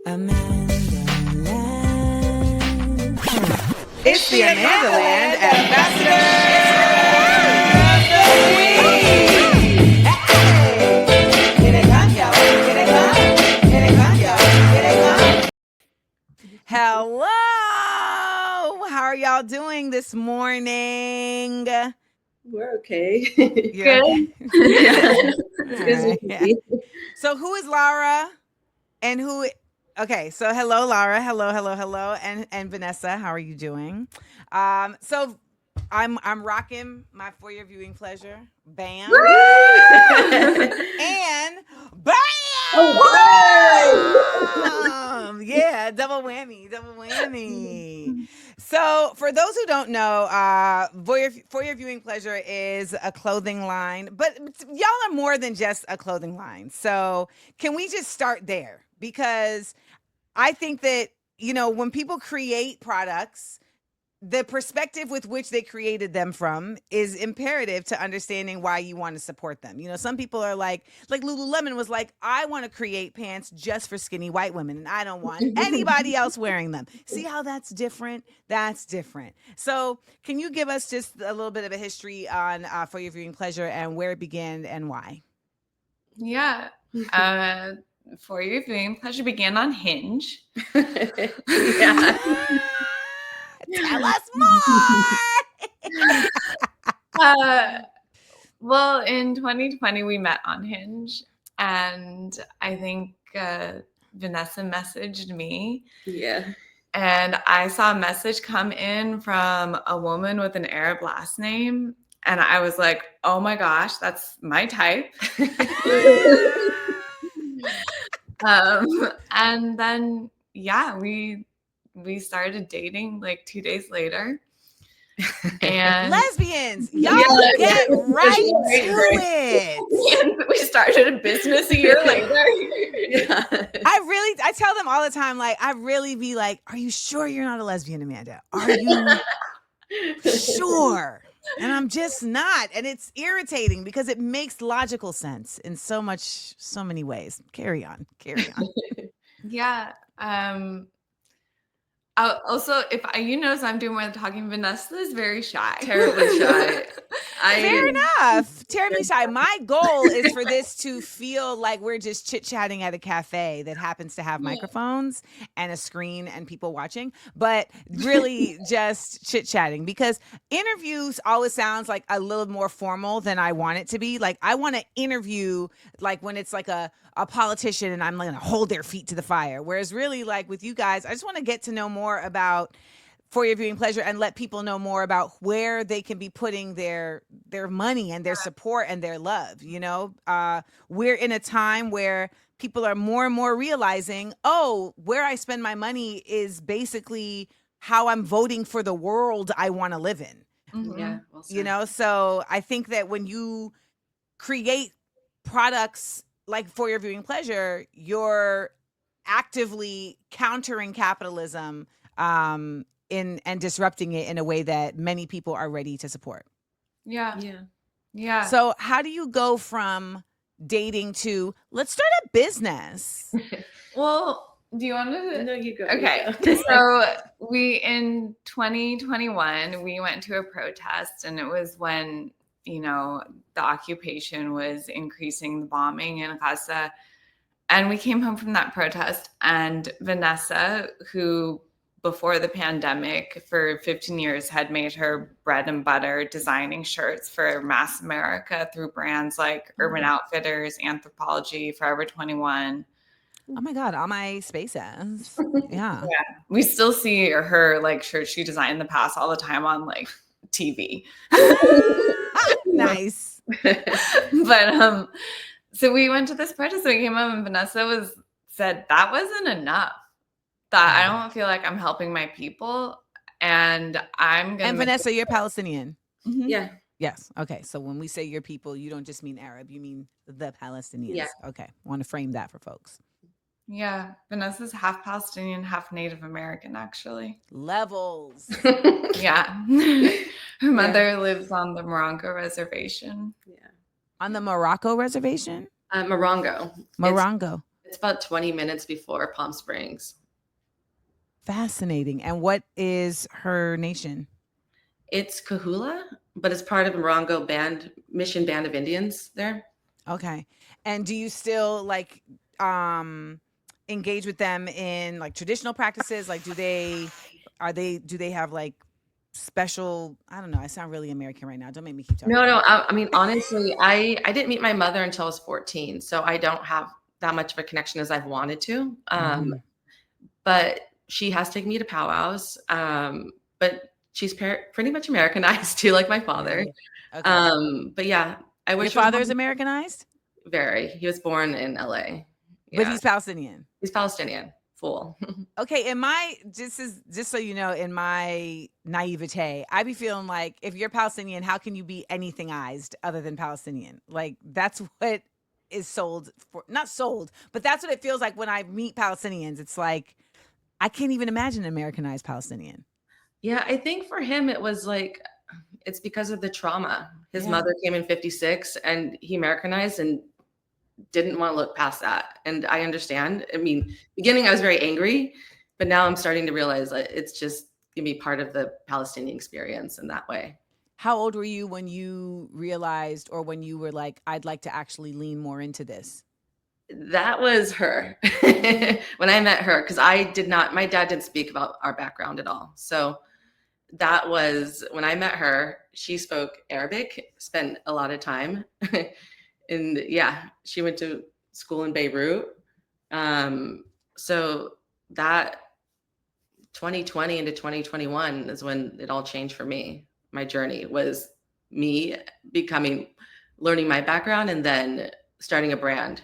AmandaLand. It's the AmandaLand Ambassador of the Week. Get it on, y'all. Get it on. Get it on, y'all. Get it on. Hello. How are y'all doing this morning? We're okay. You're Good. okay? It's busy. Yeah. So who is Lara? And who? Okay, so hello, Lara. Hello, and Vanessa. How are you doing? So I'm rocking my For Your Viewing Pleasure. Bam. And bam. Oh, Yeah, double whammy. So for those who don't know, For Your Viewing Pleasure is a clothing line, but y'all are more than just a clothing line. So can we just start there? Because I think that, when people create products, the perspective with which they created them from is imperative to understanding why you want to support them. Some people are like Lululemon was like, I want to create pants just for skinny white women and I don't want anybody else wearing them. See how that's different? That's different. So can you give us just a little bit of a history on For Your Viewing Pleasure and where it began and why? Yeah. For Your Viewing Pleasure began on Hinge. Yeah. Tell us more. Well, in 2020, we met on Hinge, and I think Vanessa messaged me. Yeah. And I saw a message come in from a woman with an Arab last name, and I was like, oh my gosh, that's my type. And then, yeah, we started dating like 2 days later. And lesbians, y'all get right to it. And we started a business a year later. Yeah. I tell them all the time, like, I really be like, are you sure you're not a lesbian, Amanda? Are you sure? And I'm just not. And it's irritating because it makes logical sense in so many ways. Carry on. Yeah. Also, if you notice I'm doing more than talking, Vanessa is very shy. Terribly shy. Fair enough. Terribly shy. My goal is for this to feel like we're just chit-chatting at a cafe that happens to have microphones and a screen and people watching, but really just chit-chatting, because interviews always sounds like a little more formal than I want it to be. Like, I want to interview like when it's like a politician and I'm going to hold their feet to the fire. Whereas really, like with you guys, I just want to get to know more about For Your Viewing Pleasure and let people know more about where they can be putting their money and their support and their love. We're in a time where people are more and more realizing, where I spend my money is basically how I'm voting for the world I want to live in. Mhm. Yeah. Well said. So I think that when you create products like For Your Viewing Pleasure, you're actively countering capitalism and disrupting it in a way that many people are ready to support. Yeah. Yeah. Yeah. So how do you go from dating to let's start a business? Well, do you want to? No, you go. Okay. You go. So in 2021, we went to a protest, and it was when, the occupation was increasing, the bombing in Gaza. And we came home from that protest, and Vanessa, who before the pandemic for 15 years had made her bread and butter designing shirts for mass America through brands like Urban Outfitters, Anthropologie, Forever 21. Oh my God, all my spaces. Yeah. We still see her like shirts she designed in the past all the time on like TV. Nice. But so we went to this protest and we came home, and Vanessa said that wasn't enough. That I don't feel like I'm helping my people, and I'm gonna. And Vanessa, you're Palestinian. Mhm. Yeah. Yes. Okay. So when we say your people, you don't just mean Arab, you mean the Palestinians. Yeah. Okay. Want to frame that for folks. Yeah, Vanessa's half Palestinian, half Native American, actually. Levels. Yeah. Her mother lives on the Morongo Reservation. Yeah. On the Morocco reservation? Morongo. Morongo. It's about 20 minutes before Palm Springs. Fascinating. And what is her nation? It's Kahula, but it's part of Morongo Mission Band of Indians there. Okay. And do you still like engage with them in like traditional practices? Like do they have like special, I don't know, I sound really American right now. Don't make me keep talking. No. I mean, honestly, I didn't meet my mother until I was 14, so I don't have that much of a connection as I've wanted to. But she has taken me to powwows. But she's pretty much Americanized too, like my father. Okay. But yeah, I wish your father is Americanized? Very. He was born in LA. But he's Palestinian. He's Palestinian, full. Okay, just so you know, in my naivete, I be feeling like if you're Palestinian, how can you be anythingized other than Palestinian? Like that's what is sold for, not sold, but that's what it feels like when I meet Palestinians. It's like I can't even imagine an Americanized Palestinian. Yeah, I think for him it was like it's because of the trauma. His mother came in 56 and he Americanized and didn't want to look past that. And I understand. I mean, beginning I was very angry, but now I'm starting to realize that it's just gonna be part of the Palestinian experience in that way. How old were you when you realized, or when you were like, I'd like to actually lean more into this? That was her. When I met her, because my dad didn't speak about our background at all. So that was when I met her. She spoke Arabic, spent a lot of time. And yeah, she went to school in Beirut. So that 2020 into 2021 is when it all changed for me. My journey was me learning my background and then starting a brand.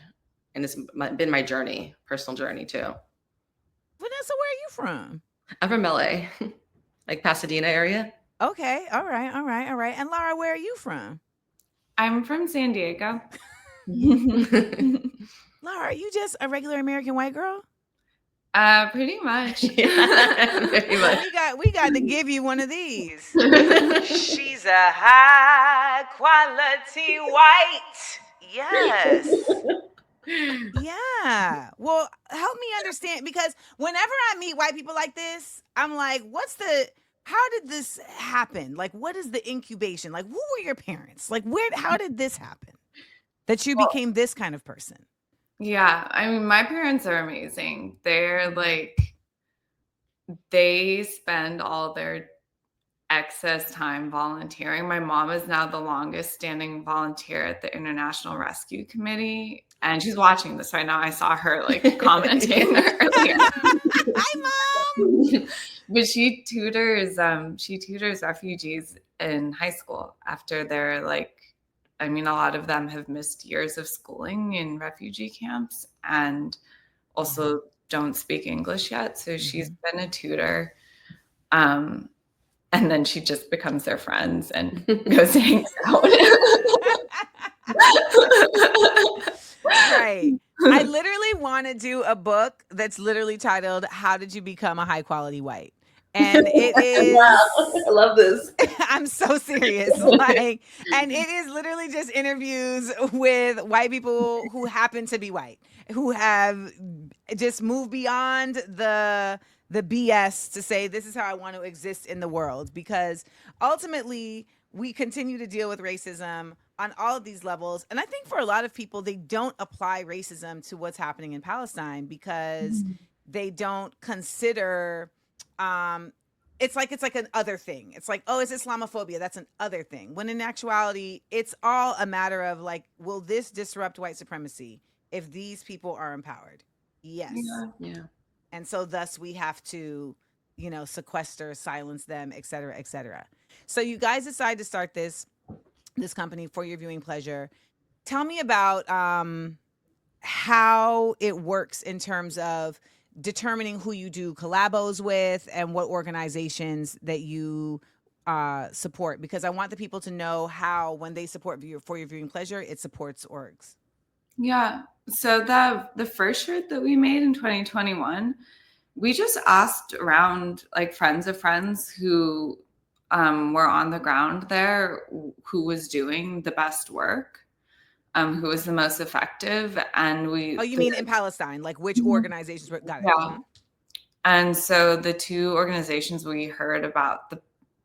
And it's been my journey, personal journey too. Vanessa, where are you from? I'm from LA, like Pasadena area. Okay. All right. And Lara, where are you from? I'm from San Diego. Lara, are you just a regular American white girl? Pretty much. Yeah, very much. We got to give you one of these. She's a high quality white. Yes. Yeah. Well, help me understand, because whenever I meet white people like this, I'm like, how did this happen? Like, what is the incubation? Like, who were your parents? Like, how did this happen that you became this kind of person? Yeah. I mean, my parents are amazing. They're like, they spend all their excess time volunteering. My mom is now the longest standing volunteer at the International Rescue Committee. And she's watching this right now. I saw her like commenting earlier. Hi, Mom. But she tutors refugees in high school after they're like, I mean, a lot of them have missed years of schooling in refugee camps and also don't speak English yet. So she's been a tutor. And then she just becomes their friends and goes and hangs out. Right. I literally want to do a book that's literally titled "How Did You Become a High Quality White?" And it is, wow, I love this. I'm so serious. Like, and it is literally just interviews with white people who happen to be white, who have just moved beyond the BS to say, this is how I want to exist in the world. Because ultimately, we continue to deal with racism on all of these levels. And I think for a lot of people, they don't apply racism to what's happening in Palestine because they don't consider, it's like an other thing. It's like, oh, it's Islamophobia. That's an other thing. When in actuality, it's all a matter of like, will this disrupt white supremacy if these people are empowered? Yes. Yeah. And so thus we have to, sequester, silence them, et cetera, et cetera. So you guys decide to start this company for your viewing pleasure. Tell me about how it works in terms of determining who you do collabos with and what organizations that you support, because I want the people to know how, when they support for your viewing pleasure, it supports orgs. Yeah. So the first shirt that we made in 2021, we just asked around like friends of friends who were on the ground there, who was doing the best work. who was the most effective. And Oh, you mean in Palestine? Like which organizations were? Got it. Yeah. And so the two organizations we heard about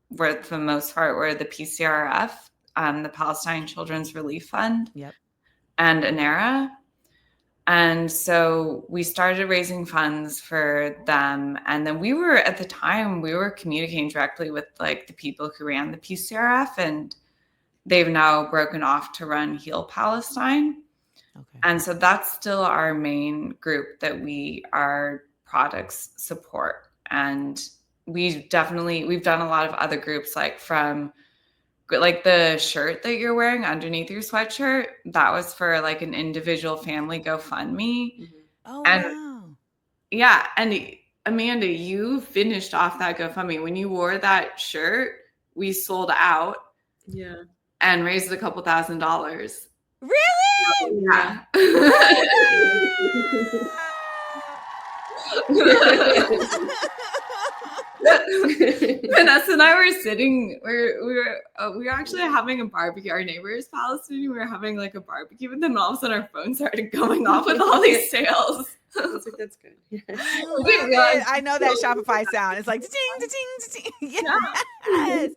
were for the most part were the PCRF, the Palestine Children's Relief Fund, Yep. and ANERA. And so we started raising funds for them. And then at the time, we were communicating directly with like the people who ran the PCRF, and they've now broken off to run Heal Palestine. Okay. And so that's still our main group that our products support. And we've done a lot of other groups, like the shirt that you're wearing underneath your sweatshirt, that was for like an individual family GoFundMe. Oh, and wow. Yeah. And Amanda, you finished off that GoFundMe. When you wore that shirt, we sold out. Yeah. And raised a couple $1,000s. Really? Yeah. Vanessa and I were sitting. We were actually having a barbecue. Our neighbor is Palestinian. We were having like a barbecue, but then all of a sudden our phone started going off with all these sales. I was like, that's good. I know that Shopify sound. It's like ding, ding, ding. Yes.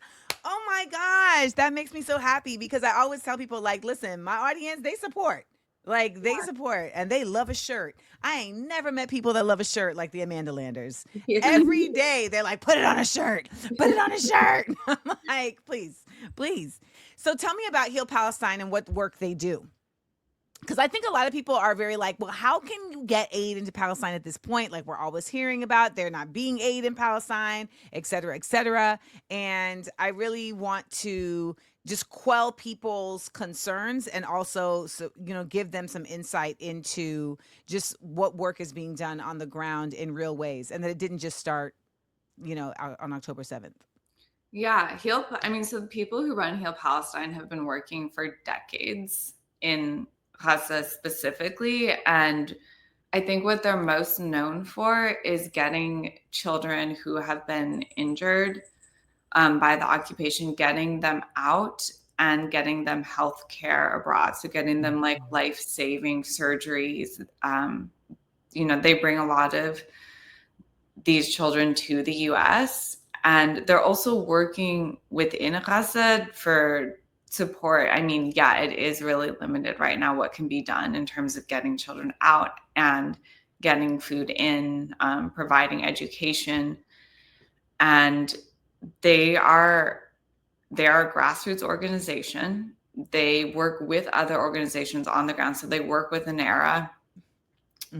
Oh my gosh, that makes me so happy because I always tell people like, listen, my audience, they support. Like they support and they love a shirt. I ain't never met people that love a shirt like the AmandaLanders. Yeah. Every day they're like, put it on a shirt. Put it on a shirt. I'm like, please, please. So tell me about Heal Palestine and what work they do. Because I think a lot of people are very like, well, how can you get aid into Palestine at this point? Like we're always hearing about there not being aid in Palestine, et cetera, et cetera. And I really want to just quell people's concerns and also, give them some insight into just what work is being done on the ground in real ways. And that it didn't just start, on October 7th. Yeah. So the people who run Heal Palestine have been working for decades in Gaza specifically. And I think what they're most known for is getting children who have been injured by the occupation, getting them out and getting them health care abroad. So getting them like life-saving surgeries. They bring a lot of these children to the US, and they're also working within Gaza for support. I mean, yeah, it is really limited right now what can be done in terms of getting children out and getting food in, providing education. And they are a grassroots organization. They work with other organizations on the ground. So they work with ANERA.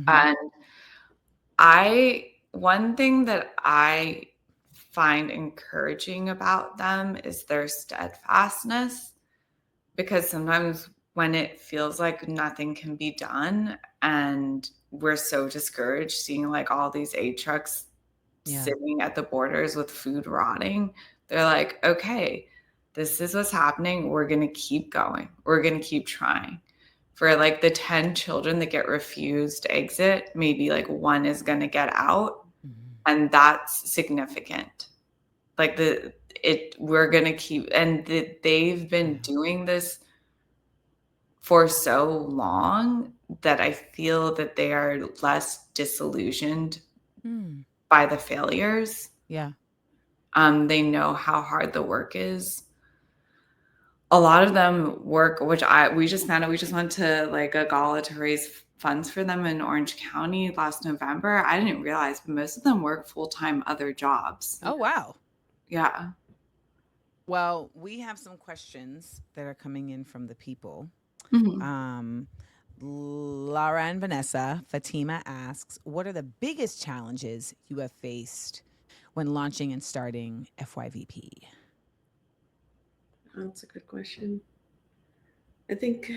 And one thing that I find encouraging about them is their steadfastness, because sometimes when it feels like nothing can be done and we're so discouraged seeing like all these aid trucks sitting at the borders with food rotting, they're like, okay, this is what's happening. We're going to keep going. We're going to keep trying. For like the 10 children that get refused exit, maybe like one is going to get out. And that's significant. Like we're going to keep, and they've been doing this for so long that I feel that they are less disillusioned by the failures. Yeah. They know how hard the work is. A lot of them work, which we just found out. We just went to like a gala to raise funds for them in Orange County last November. I didn't realize, but most of them work full-time other jobs. Oh, wow. Yeah. Well, we have some questions that are coming in from the people. Lara and Vanessa, Fatima asks, what are the biggest challenges you have faced when launching and starting FYVP? That's a good question. I think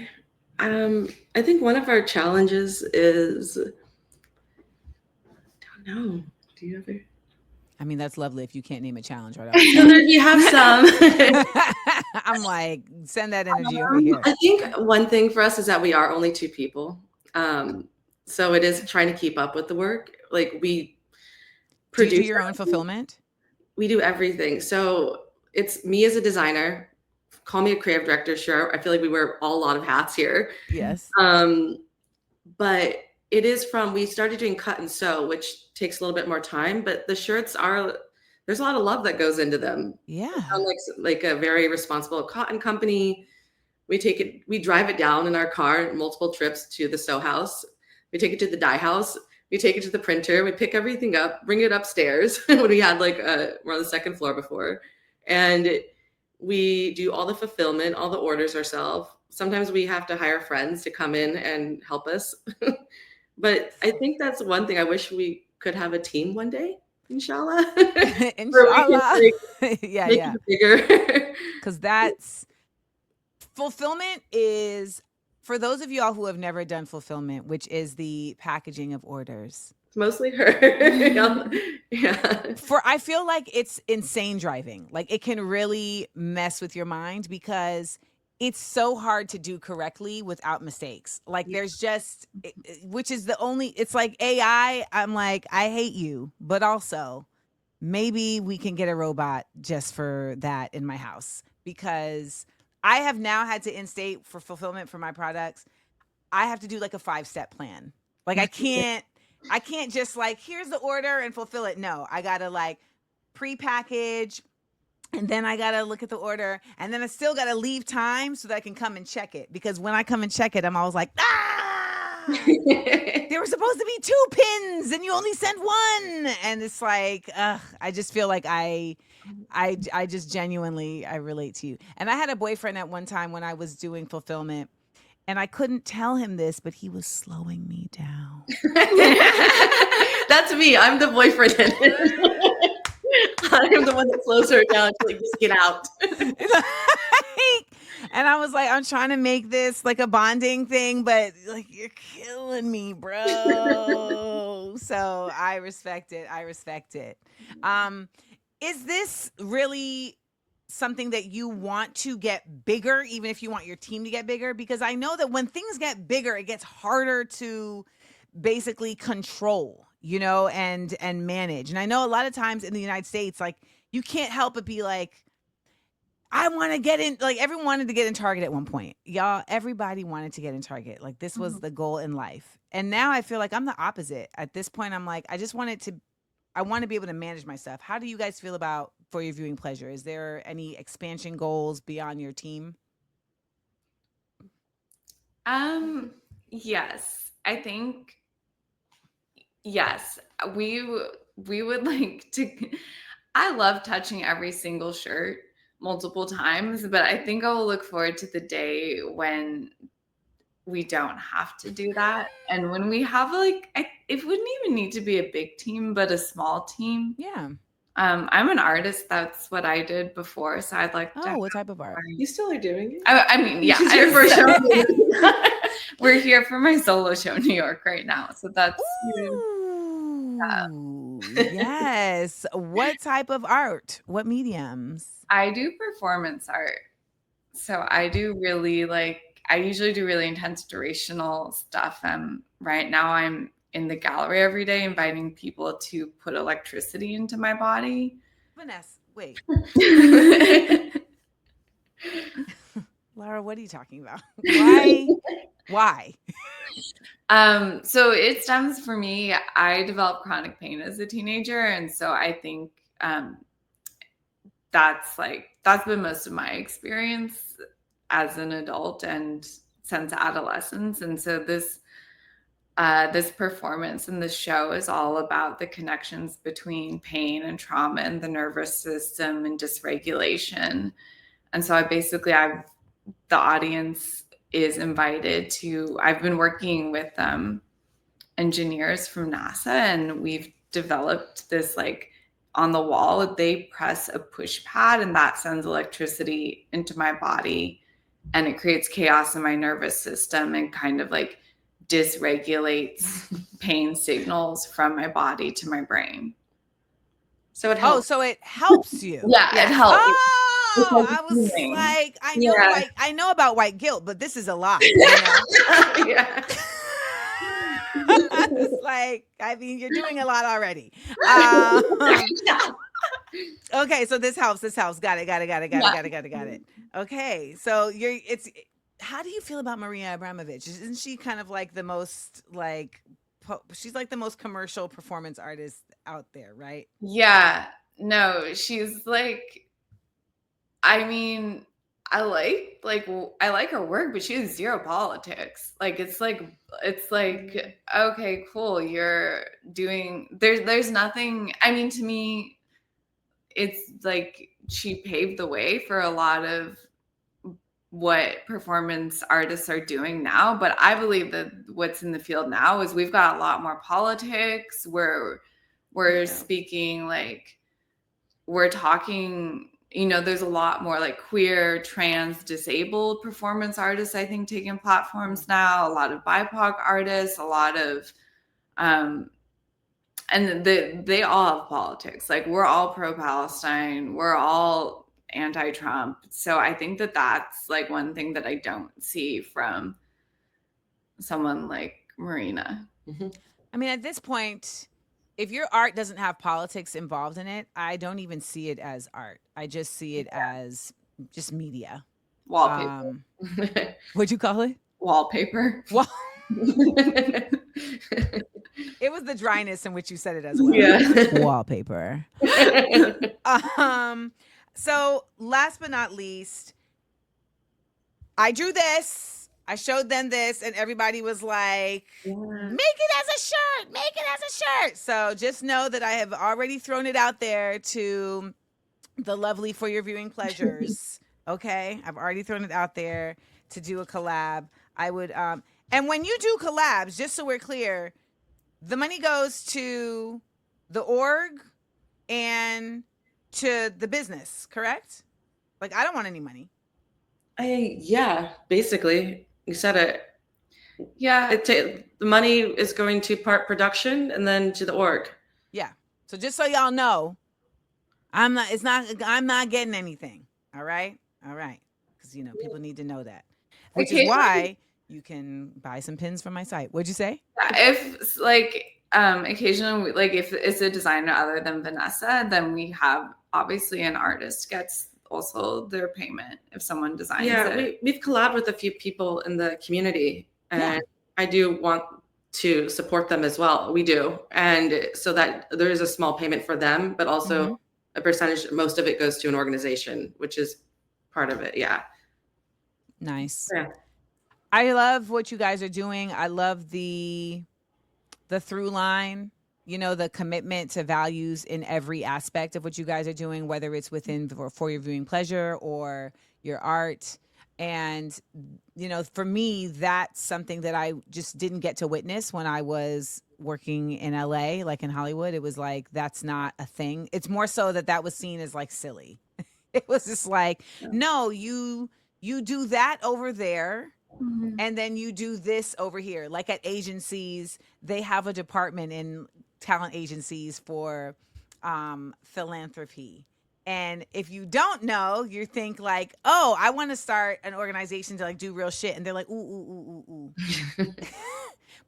one of our challenges is, I don't know. Do you ever? I mean, that's lovely if you can't name a challenge right off. You have some. I'm like, send that energy over here. I think one thing for us is that we are only 2 people. So it is trying to keep up with the work. Like we produce. Do you do your own fulfillment? We do everything. So it's me as a designer, call me a creative director. Sure. I feel like we wear a lot of hats here. Yes. But it is we started doing cut and sew, which takes a little bit more time, but the shirts there's a lot of love that goes into them. Yeah. Like a very responsible cotton company. We drive it down in our car, multiple trips to the sew house. We take it to the dye house. We take it to the printer. We pick everything up, bring it upstairs when we had we're on the second floor before. And we do all the fulfillment, all the orders ourselves. Sometimes we have to hire friends to come in and help us. But I think that's one thing. I wish we could have a team one day, inshallah. Inshallah. Make yeah. it bigger. Because fulfillment is, for those of y'all who have never done fulfillment, which is the packaging of orders. It's mostly her. Yeah. I feel like it's insane driving. Like, it can really mess with your mind because it's so hard to do correctly without mistakes. Like, there's just, which is it's like AI. I'm like, I hate you, but also maybe we can get a robot just for that in my house, because I have now had to instate for fulfillment for my products. I have to do like a 5-step plan. Like, I can't just like, here's the order and fulfill it. No, I gotta like pre-package, and then I gotta look at the order, and then I still gotta leave time so that I can come and check it. Because when I come and check it, I'm always like, there were supposed to be 2 pins and you only sent 1. And it's like, I just feel like I just genuinely, I relate to you. And I had a boyfriend at one time when I was doing fulfillment, and I couldn't tell him this, but he was slowing me down. That's me. I'm the boyfriend. I'm the one that slows her down to like, just get out. And I was like, I'm trying to make this like a bonding thing, but like, you're killing me, bro. So I respect it. Is this really something that you want to get bigger, even if you want your team to get bigger? Because I know that when things get bigger, it gets harder to basically control, and manage. And I know a lot of times in the United States, like, you can't help but be like, I want to get in, like, everyone wanted to get in Target at one point. Y'all, everybody wanted to get in Target. Like, this was the goal in life. And now I feel like I'm the opposite. At this point, I'm like, I want to be able to manage my stuff. How do you guys feel about For Your Viewing Pleasure? Is there any expansion goals beyond your team? Yes, I think, yes, we would like to. I love touching every single shirt multiple times, but I think I will look forward to the day when we don't have to do that. And when we have it wouldn't even need to be a big team, but a small team. Yeah. I'm an artist. That's what I did before. So I'd like to. Oh, what type of art? You still are doing it? I mean, yeah. We're here for my solo show in New York right now. So that's. Ooh, yes. What type of art? What mediums? I do performance art. So I usually do really intense durational stuff. Right now I'm in the gallery every day inviting people to put electricity into my body. Vanessa, wait. Lara, what are you talking about? Why? So it stems for me. I developed chronic pain as a teenager. And so I think that's been most of my experience as an adult and since adolescence. And so this performance and this show is all about the connections between pain and trauma and the nervous system and dysregulation. And so the audience is invited to, I've been working with engineers from NASA, and we've developed this on the wall, they press a push pad and that sends electricity into my body, and it creates chaos in my nervous system and kind of dysregulates pain signals from my body to my brain. So it helps. Oh, so it helps you. Yeah, it helps. Oh, I was like, I know about white guilt, but this is a lot. Yeah. It's like, I mean, you're doing a lot already. Okay, so this helps. Got it. Okay, so how do you feel about Maria Abramovich? Isn't she kind of like the most like she's like the most commercial performance artist out there, right? Yeah. No, she's like, I mean, I like her work, but she has zero politics. Like it's like okay, cool. You're doing there's nothing. I mean, to me, it's like she paved the way for a lot of what performance artists are doing now. But I believe that what's in the field now is we've got a lot more politics. We're speaking like we're talking, there's a lot more like queer, trans, disabled performance artists, I think, taking platforms now, a lot of BIPOC artists, a lot of and they all have politics. Like we're all pro-Palestine, we're all anti-Trump. So I think that that's like one thing that I don't see from someone like Marina. I mean, at this point, if your art doesn't have politics involved in it, I don't even see it as art. I just see it as just media. Wallpaper. What'd you call it? Wallpaper. It was the dryness in which you said it as well. Yeah. Wallpaper. So last but not least, I drew this. I showed them this, and everybody was like, make it as a shirt. Make it as a shirt. So just know that I have already thrown it out there to the lovely For Your Viewing Pleasures. Okay? I've already thrown it out there to do a collab. I would, and when you do collabs, just so we're clear, the money goes to the org and to the business, correct? Like, I don't want any money. Yeah, basically, you said it. Yeah. The money is going to part production and then to the org. Yeah. So just so y'all know, I'm not getting anything. All right. Because, people need to know that. Which is why you can buy some pins from my site. What'd you say? If like occasionally, like if it's a designer other than Vanessa, then we have obviously an artist gets also their payment if someone designs it. We've collabed with a few people in the community, and I do want to support them as well. We do, and so that there is a small payment for them, but also a percentage. Most of it goes to an organization, which is part of it. Yeah. Nice. Yeah. I love what you guys are doing. I love the through line, the commitment to values in every aspect of what you guys are doing, whether it's within For Your Viewing Pleasure or your art. And, for me, that's something that I just didn't get to witness when I was working in LA, like in Hollywood. It was like, that's not a thing. It's more so that was seen as like silly. It was just like, no, you do that over there. And then you do this over here. Like at agencies, they have a department in talent agencies for philanthropy. And if you don't know, you think like, oh, I want to start an organization to like do real shit. And they're like, ooh.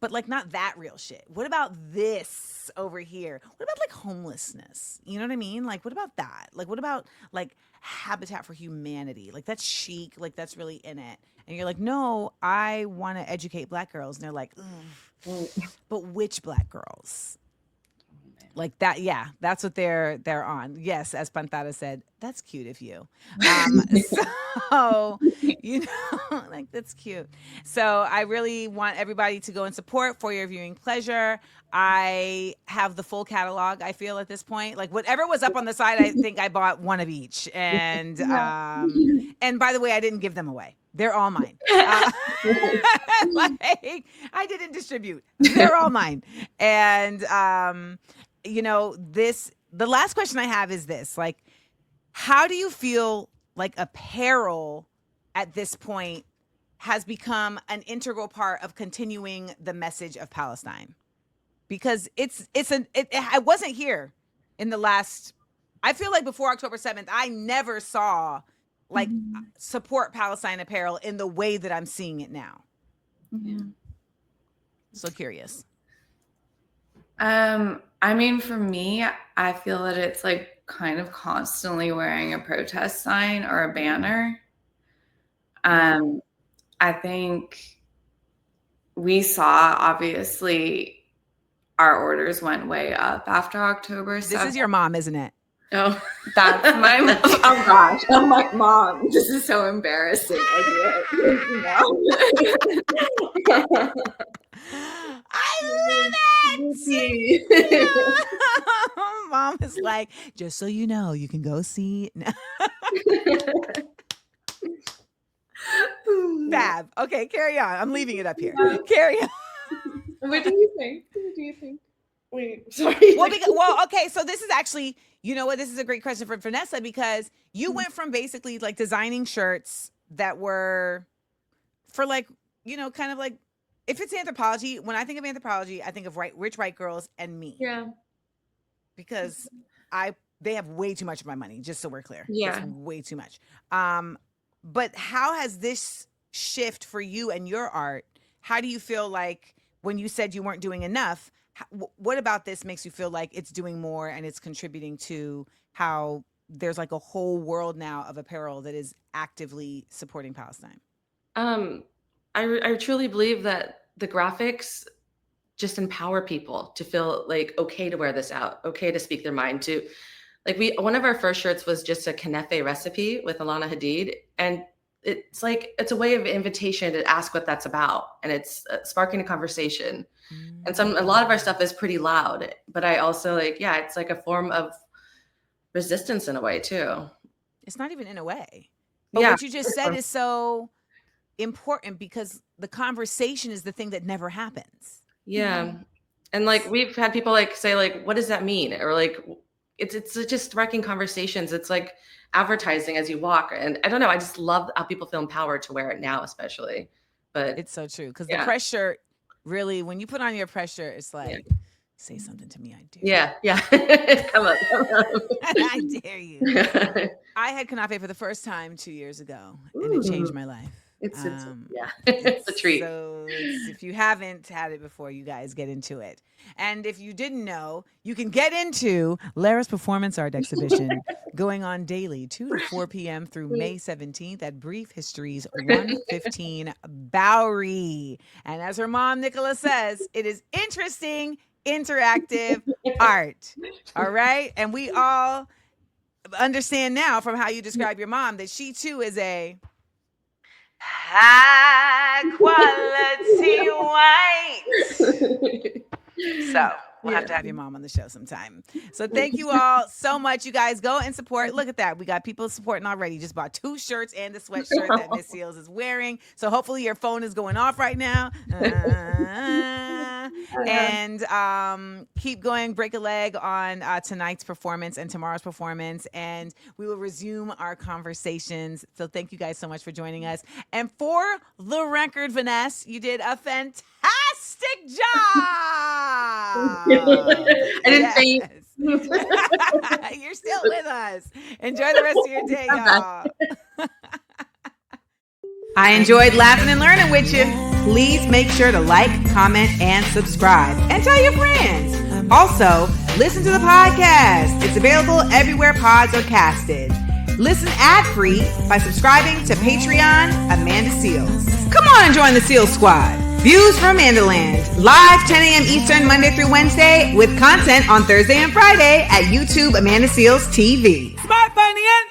But like not that real shit. What about this over here? What about like homelessness? You know what I mean? Like what about that? Like what about like Habitat for Humanity? Like that's chic. Like that's really in it. And you're like, no, I want to educate Black girls. And they're like, but which Black girls? Like that, yeah, that's what they're on. Yes, as Pantara said, that's cute of you. So, like that's cute. So I really want everybody to go and support For Your Viewing Pleasure. I have the full catalog, I feel, at this point. Like whatever was up on the side, I think I bought one of each. And and by the way, I didn't give them away. They're all mine. Like, I didn't distribute. They're all mine. And the last question I have is this, like, how do you feel like apparel at this point has become an integral part of continuing the message of Palestine? Because I wasn't here in the last, I feel like before October 7th, I never saw like support Palestine apparel in the way that I'm seeing it now. So curious. I mean, for me, I feel that it's like kind of constantly wearing a protest sign or a banner. I think we saw, obviously, our orders went way up after October 7th. This is your mom, isn't it? Oh, That's my mom. Oh gosh, I'm like, Mom, this is so embarrassing. I love it. Mom is like, just so you know, you can go see. Fab. Okay, carry on. I'm leaving it up here. Carry on. What do you think? Wait, sorry. Well, okay. So this is actually, you know what? This is a great question for Vanessa, because you went from basically like designing shirts that were for like, you know, kind of like, if it's anthropology, when I think of anthropology, I think of rich white girls and me. Yeah. Because they have way too much of my money, just so we're clear. Yeah. It's way too much. But how has this shift for you and your art? How do you feel like when you said you weren't doing enough? What about this makes you feel like it's doing more and it's contributing to how there's like a whole world now of apparel that is actively supporting Palestine? I truly believe that the graphics just empower people to feel like okay to wear this out, okay to speak their mind, to like one of our first shirts was just a Knefe recipe with Alana Hadid, and it's like it's a way of invitation to ask what that's about, and it's sparking a conversation. And a lot of our stuff is pretty loud, but I also it's like a form of resistance in a way too. It's not even in a way, but what you just said is so important, because the conversation is the thing that never happens. Yeah. And like we've had people like say like, what does that mean? Or like it's just sparking conversations. It's like advertising as you walk. And I don't know, I just love how people feel empowered to wear it now, especially. But it's so true, because the pressure, really, when you put on your pressure, it's like, say something to me, I dare you. Yeah. Come on. I dare you. I had Knefe for the first time 2 years ago, and it changed my life. It's a treat. So if you haven't had it before, you guys get into it. And if you didn't know, you can get into Lara's performance art exhibition going on daily, 2 to 4 p.m. through May 17th at Brief History's 115 Bowery. And as her mom, Nicola, says, it is interesting, interactive art. All right? And we all understand now from how you describe your mom that she, too, is a high quality white. So we'll have to have your mom on the show sometime. So thank you all so much. You guys go and support. Look at that. We got people supporting already. Just bought 2 shirts and the sweatshirt that Miss Seals is wearing. So hopefully your phone is going off right now. And keep going. Break a leg on tonight's performance and tomorrow's performance. And we will resume our conversations. So thank you guys so much for joining us. And for the record, Vanessa, you did a fantastic job. I didn't say you. You're still with us. Enjoy the rest of your day, y'all. I enjoyed laughing and learning with you. Please make sure to like, comment, and subscribe. And tell your friends. Also, listen to the podcast. It's available everywhere pods are casted. Listen ad-free by subscribing to Patreon Amanda Seals. Come on and join the Seals Squad. Views from AmandaLand, live 10 a.m. Eastern, Monday through Wednesday, with content on Thursday and Friday at YouTube Amanda Seals TV. Smart, funny, and